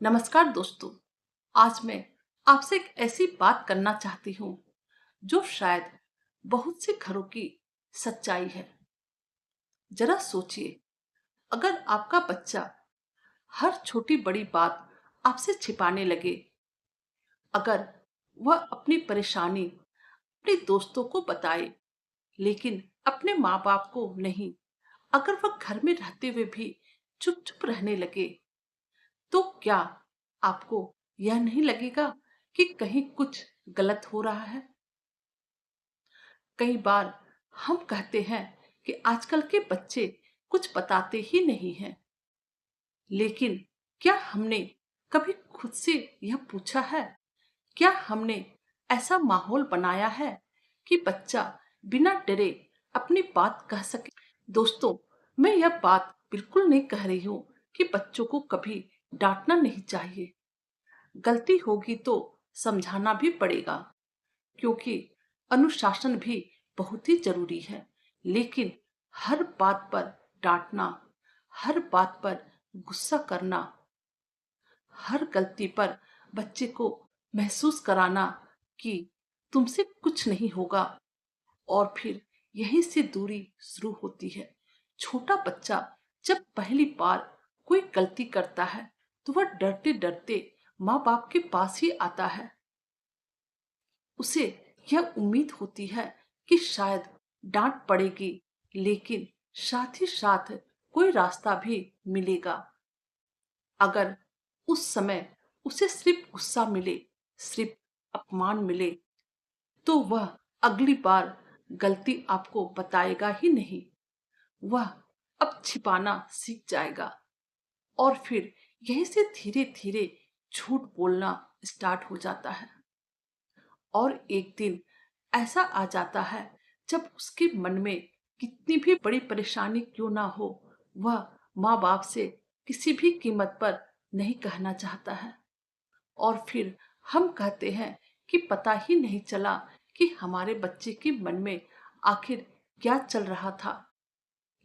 नमस्कार दोस्तों। आज मैं आपसे एक ऐसी बात करना चाहती हूँ जो शायद बहुत से घरों की सच्चाई है। जरा सोचिए, अगर आपका बच्चा हर छोटी बड़ी बात आपसे छिपाने लगे, अगर वह अपनी परेशानी अपने दोस्तों को बताए लेकिन अपने माँ बाप को नहीं, अगर वह घर में रहते हुए भी चुप चुप रहने लगे, तो क्या आपको यह नहीं लगेगा कि कहीं कुछ गलत हो रहा है? कई बार हम कहते हैं कि आजकल के बच्चे कुछ बताते ही नहीं हैं, लेकिन क्या हमने कभी खुद से यह पूछा है? क्या हमने ऐसा माहौल बनाया है कि बच्चा बिना डरे अपनी बात कह सके? दोस्तों, मैं यह बात बिल्कुल नहीं कह रही हूं कि बच्चों को कभी डांटना नहीं चाहिए। गलती होगी तो समझाना भी पड़ेगा, क्योंकि अनुशासन भी बहुत ही जरूरी है। लेकिन हर बात पर डांटना, हर बात पर गुस्सा करना, हर गलती पर बच्चे को महसूस कराना कि तुमसे कुछ नहीं होगा, और फिर यहीं से दूरी शुरू होती है। छोटा बच्चा जब पहली बार कोई गलती करता है तो वह डरते डरते माँ बाप के पास ही आता है। उसे यह उम्मीद होती है कि शायद डांट पड़ेगी, लेकिन साथ ही साथ कोई रास्ता भी मिलेगा। अगर उस समय उसे सिर्फ गुस्सा मिले, सिर्फ अपमान मिले, तो वह अगली बार गलती आपको बताएगा ही नहीं। वह अब छिपाना सीख जाएगा, और फिर यहीं से धीरे धीरे झूठ बोलना स्टार्ट हो जाता है। और एक दिन ऐसा आ जाता है जब उसके मन में कितनी भी बड़ी परेशानी क्यों ना हो, वह माँ बाप से किसी भी कीमत पर नहीं कहना चाहता है। और फिर हम कहते हैं कि पता ही नहीं चला कि हमारे बच्चे के मन में आखिर क्या चल रहा था।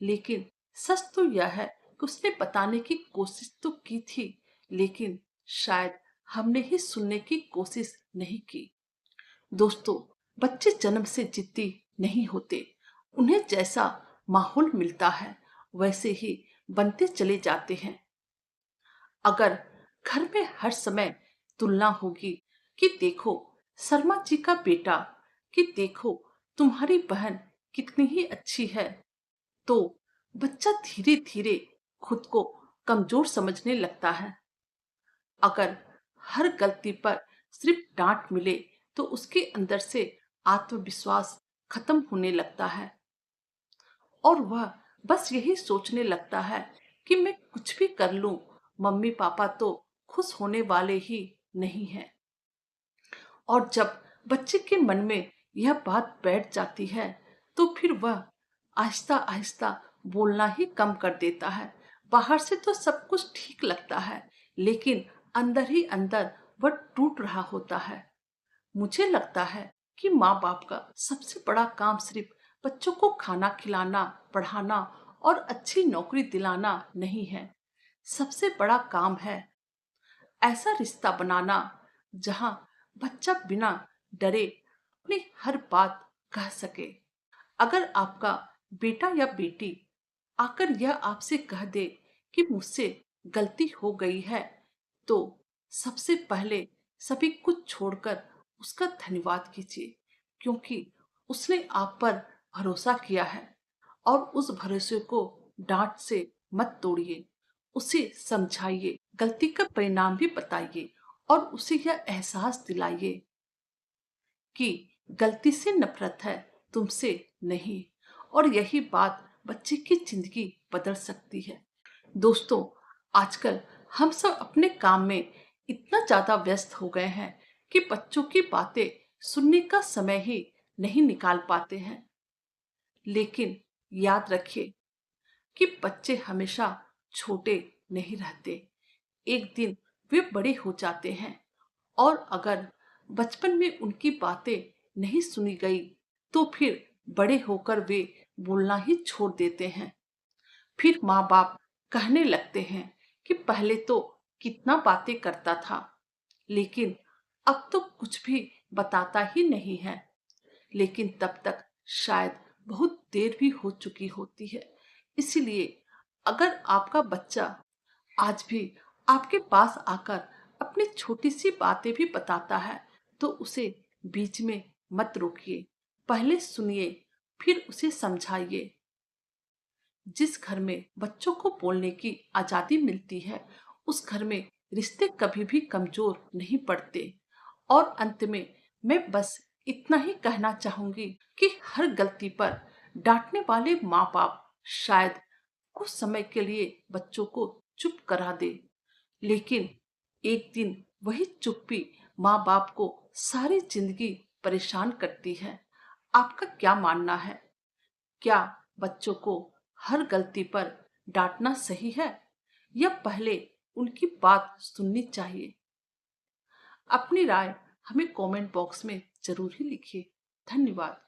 लेकिन सच तो यह है कि उसने बताने की कोशिश तो की थी, लेकिन शायद हमने ही सुनने की कोशिश नहीं की। दोस्तों, बच्चे जन्म से जिद्दी नहीं होते। उन्हें जैसा माहौल मिलता है वैसे ही बनते चले जाते हैं। अगर घर में हर समय तुलना होगी कि देखो शर्मा जी का बेटा, कि देखो तुम्हारी बहन कितनी ही अच्छी है, तो बच्चा धीरे धीरे खुद को कमजोर समझने लगता है। अगर हर गलती पर सिर्फ डांट मिले तो उसके अंदर से आत्मविश्वास खत्म होने लगता है, और वह बस यही सोचने लगता है कि मैं कुछ भी कर लूं, मम्मी पापा तो खुश होने वाले ही नहीं हैं। और जब बच्चे के मन में यह बात बैठ जाती है तो फिर वह आहिस्ता आहिस्ता बोलना ही कम कर देता है। बाहर से तो सब कुछ ठीक लगता है, लेकिन अंदर ही अंदर वह टूट रहा होता है। मुझे लगता है कि माँ बाप का सबसे बड़ा काम सिर्फ बच्चों को खाना खिलाना, पढ़ाना और अच्छी नौकरी दिलाना नहीं है। सबसे बड़ा काम है ऐसा रिश्ता बनाना जहां बच्चा बिना डरे अपनी हर बात कह सके। अगर आपका बेटा या बेटी आकर यह आपसे कह दे कि मुझसे गलती हो गई है, तो सबसे पहले सभी कुछ छोड़कर उसका धन्यवाद कीजिए, क्योंकि उसने आप पर भरोसा किया है। और उस भरोसे को डांट से मत तोड़िए, उसे समझाइए, गलती का परिणाम भी बताइए, और उसे यह एहसास दिलाइए कि गलती से नफरत है, तुमसे नहीं। और यही बात बच्चे की जिंदगी बदल सकती है। दोस्तों, आजकल हम सब अपने काम में इतना ज्यादा व्यस्त हो गए हैं कि बच्चों की बातें सुनने का समय ही नहीं निकाल पाते हैं। लेकिन याद रखिए कि बच्चे हमेशा छोटे नहीं रहते। एक दिन वे बड़े हो जाते हैं, और अगर बचपन में उनकी बातें नहीं सुनी गई तो फिर बड़े होकर वे बोलना ही छोड़ देते हैं। फिर माँ बाप कहने लगते हैं कि पहले तो कितना बातें करता था, लेकिन अब तो कुछ भी बताता ही नहीं है। लेकिन तब तक शायद बहुत देर भी हो चुकी होती है। इसलिए अगर आपका बच्चा आज भी आपके पास आकर अपनी छोटी सी बातें भी बताता है, तो उसे बीच में मत रोकिए। पहले सुनिए, फिर उसे समझाइए। जिस घर में बच्चों को बोलने की आजादी मिलती है, उस घर में रिश्ते कभी भी कमजोर नहीं पड़ते। और अंत में मैं बस इतना ही कहना चाहूंगी कि हर गलती पर डांटने वाले माँ बाप शायद कुछ समय के लिए बच्चों को चुप करा दे, लेकिन एक दिन वही चुप्पी माँ बाप को सारी जिंदगी परेशान करती है। आपका क्या मानना है? क्या बच्चों को हर गलती पर डांटना सही है, या पहले उनकी बात सुननी चाहिए? अपनी राय हमें कमेंट बॉक्स में जरूर ही लिखिए। धन्यवाद।